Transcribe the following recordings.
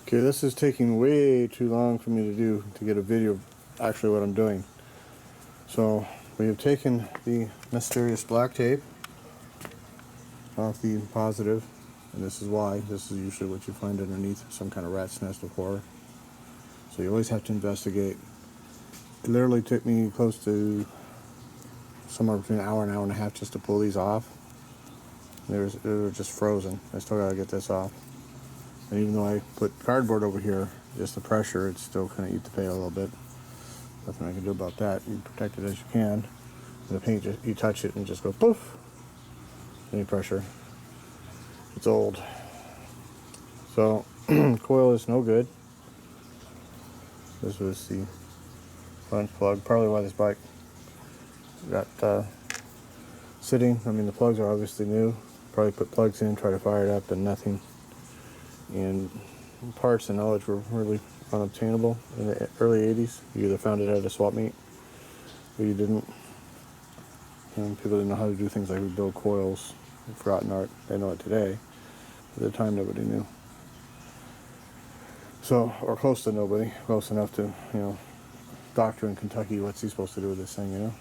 Okay, this is taking way too long for me to get a video of actually what I'm doing. So we have taken the mysterious black tape off the positive, and this is why. This is usually what you find underneath some kind of rat's nest of horror. So you always have to investigate. It literally took me close to somewhere between an hour and a half just to pull these off. They were just frozen. I still gotta get this off. And even though I put cardboard over here, just the pressure, it's still kind of eat the paint a little bit. Nothing I can do about that. You protect it as you can. And the paint, you touch it and just go poof. Any pressure. It's old. So, coil is no good. This was the front plug. Probably why this bike got sitting. I mean, the plugs are obviously new. Probably put plugs in, try to fire it up, and nothing. And parts and knowledge were really unobtainable in the early 80s. You either found it at a swap meet or you didn't. And people didn't know how to do things like rebuild coils. Forgotten art. They know it today. At the time, nobody knew. So, or close to nobody. Close enough to, doctor in Kentucky, what's he supposed to do with this thing,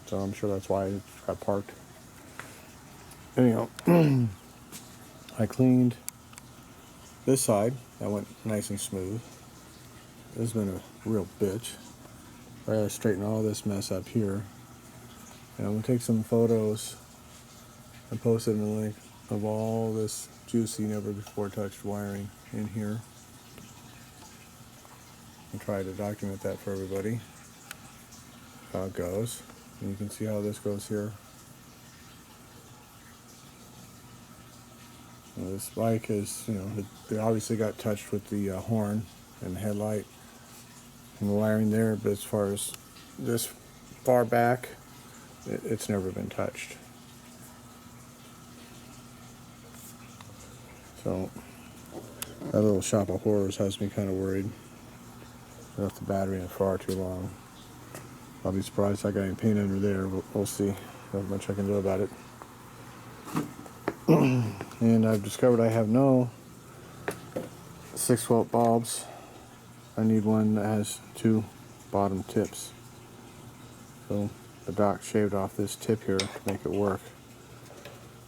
So I'm sure that's why it got parked. Anyhow, I cleaned this side. That went nice and smooth. This has been a real bitch. I gotta straighten all this mess up here. And I'm gonna take some photos and post it in the link of all this juicy, never before touched wiring in here. And try to document that for everybody. How it goes. And you can see how this goes here. Now this bike is, they obviously got touched with the horn and the headlight and the wiring there, but as far as this far back, it's never been touched. So that little shop of horrors has me kind of worried. I left the battery in far too long. I'll be surprised I got any paint under there, but we'll see how much I can do about it. And I've discovered I have no 6-volt bulbs. I need one that has 2 bottom tips. So the doc shaved off this tip here to make it work.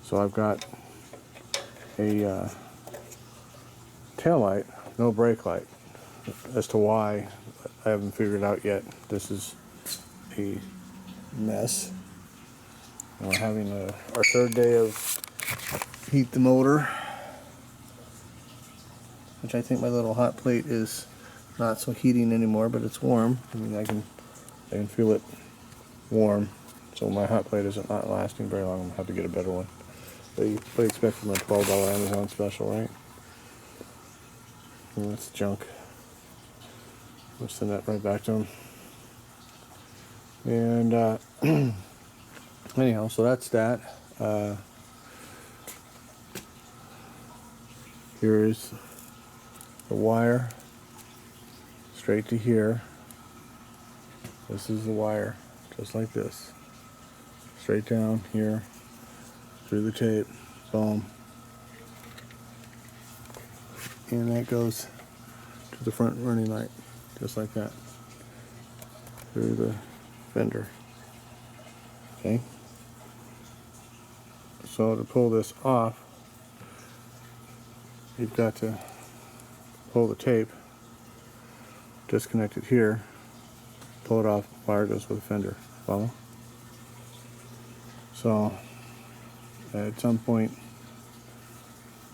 So I've got a tail light, no brake light. As to why, I haven't figured out yet. This is a mess. And we're having our 3rd day of heat the motor, which I think my little hot plate is not so heating anymore, but it's warm. I mean, I can feel it warm. So my hot plate isn't not lasting very long. I'm gonna have to get a better one. But you expect from a $12 Amazon special, right? And that's junk. I'll send that right back to him. And anyhow, so that's that. Here's the wire straight to here. This is the wire, just like this. Straight down here, through the tape, boom. And that goes to the front running light, just like that. Through the fender. Okay. So to pull this off, you've got to pull the tape, disconnect it here, pull it off, wire goes with the fender. Follow? So at some point,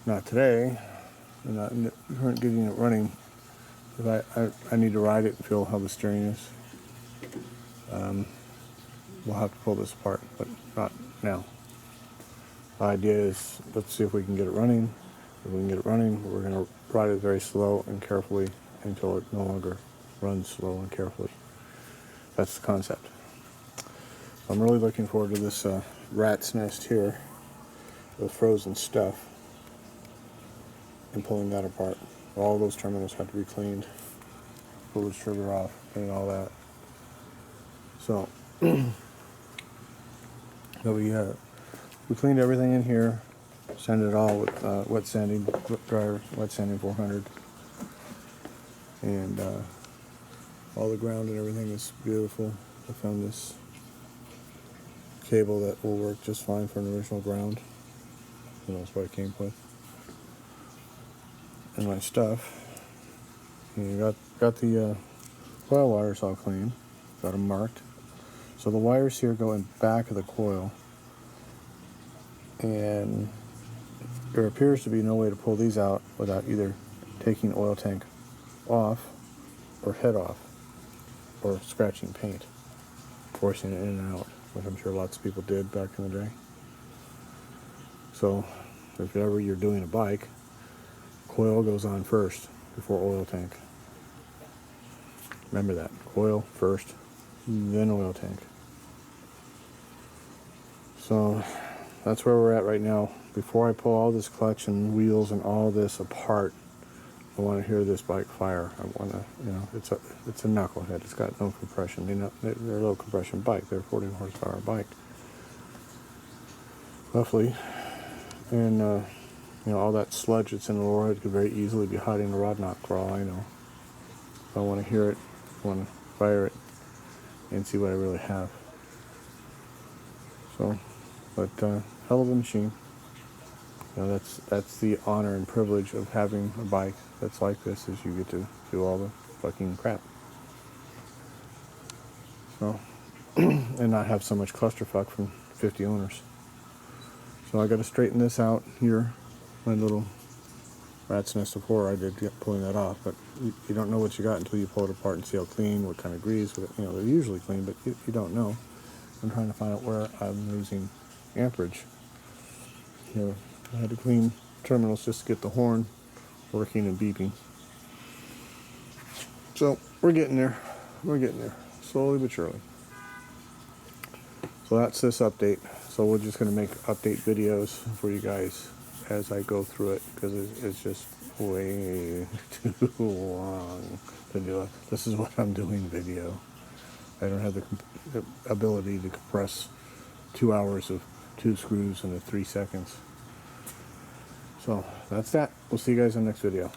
not today, I'm not getting it running, if I need to ride it and feel how the steering is. We'll have to pull this apart, but not now. The idea is, let's see if we can get it running. If we can get it running, we're going to ride it very slow and carefully until it no longer runs slow and carefully. That's the concept. I'm really looking forward to this rat's nest here with frozen stuff and pulling that apart. All those terminals have to be cleaned. Pull the trigger off and all that. So, we cleaned everything in here, sanded it all with wet sanding dryer, wet sanding 400. and all the ground and everything is beautiful. I found this cable that will work just fine for an original ground, and that's what I came with. And my stuff, you got the coil wires all clean, got them marked. So the wires here go in back of the coil, and there appears to be no way to pull these out without either taking the oil tank off or head off, or scratching paint, forcing it in and out, which I'm sure lots of people did back in the day. So if ever you're doing a bike, coil goes on first before oil tank. Remember that. Coil first, then oil tank. So that's where we're at right now. Before I pull all this clutch and wheels and all this apart, I want to hear this bike fire. I want to, it's a knucklehead. It's got no compression. They're a low compression bike. They're a 40 horsepower bike, roughly. And all that sludge that's in the lower head could very easily be hiding the rod knot for all I know. So I want to hear it. I want to fire it and see what I really have. So, but hell of a machine. That's the honor and privilege of having a bike that's like this, is you get to do all the fucking crap. So, and not have so much clusterfuck from 50 owners. So I got to straighten this out here. My little rat's nest of horror, I did get pulling that off, but you don't know what you got until you pull it apart and see how clean, what kind of grease. They're usually clean, but you don't know. I'm trying to find out where I'm losing amperage. I had to clean terminals just to get the horn working and beeping. So we're getting there. We're getting there, slowly but surely. So that's this update. So we're just going to make update videos for you guys as I go through it, because it's just way too long to do it. This is what I'm doing video. I don't have the ability to compress 2 hours of 2 screws into 3 seconds. So that's that. We'll see you guys in the next video.